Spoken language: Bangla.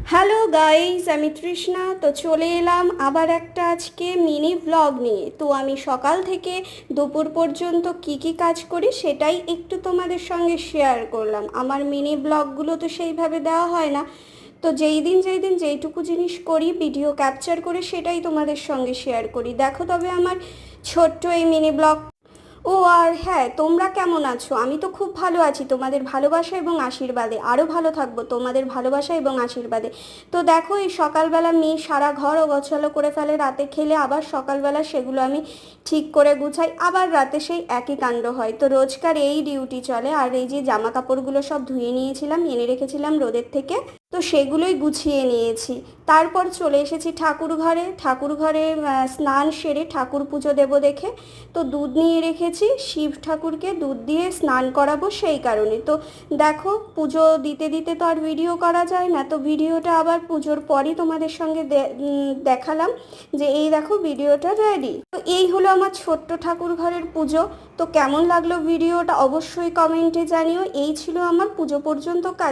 হ্যালো গাইস, আমি তৃষ্ণা। তো চলে এলাম আবার একটা আজকে মিনি ভ্লগ নিয়ে। তো আমি সকাল থেকে দুপুর পর্যন্ত কি কি কাজ করি সেটাই একটু তোমাদের সঙ্গে শেয়ার করলাম। আমার মিনি ব্লগগুলো তো সেইভাবে দেওয়া হয় না, তো যেই দিন যেইটুকু জিনিস করি ভিডিও ক্যাপচার করে সেটাই তোমাদের সঙ্গে শেয়ার করি। দেখো তবে আমার ছোট্ট এই মিনি ব্লগ। ও আর হ্যাঁ, তোমরা কেমন আছো? আমি তো খুব ভালো আছি, তোমাদের ভালোবাসা এবং আশীর্বাদে আরও ভালো থাকবো তোমাদের ভালোবাসা এবং আশীর্বাদে। তো দেখো, এই সকালবেলা মেয়ে সারা ঘর অগোছালো করে ফেলে, রাতে খেলে আবার সকালবেলা সেগুলো আমি ঠিক করে গুছাই, আবার রাতে সেই একই কাণ্ড হয়। তো রোজকার এই ডিউটি চলে। আর এই যে জামা কাপড়গুলো সব ধুয়ে নিয়েছিলাম, এনে রেখেছিলাম রোদের থেকে, তো সেগুলোই গুছিয়ে নিয়েছি। তারপর চলে এসেছি ঠাকুর ঘরে স্নান সেরে ঠাকুর পুজো দেবো দেখে তো দুধ নিয়ে রেখেছি, শিব ঠাকুরকে দুধ দিয়ে স্নান করাবো সেই কারণে। তো দেখো, পুজো দিতে দিতে তো আর ভিডিও করা যায় না, তো ভিডিওটা আবার পুজোর পরই তোমাদের সঙ্গে দেখালাম যে এই দেখো ভিডিওটা রেডি। তো এই হলো আমার ছোট্ট ঠাকুর ঘরের পুজো। তো কেমন লাগলো ভিডিওটা অবশ্যই কমেন্টে জানিও। এই ছিল আমার পুজো পর্যন্ত কাজ।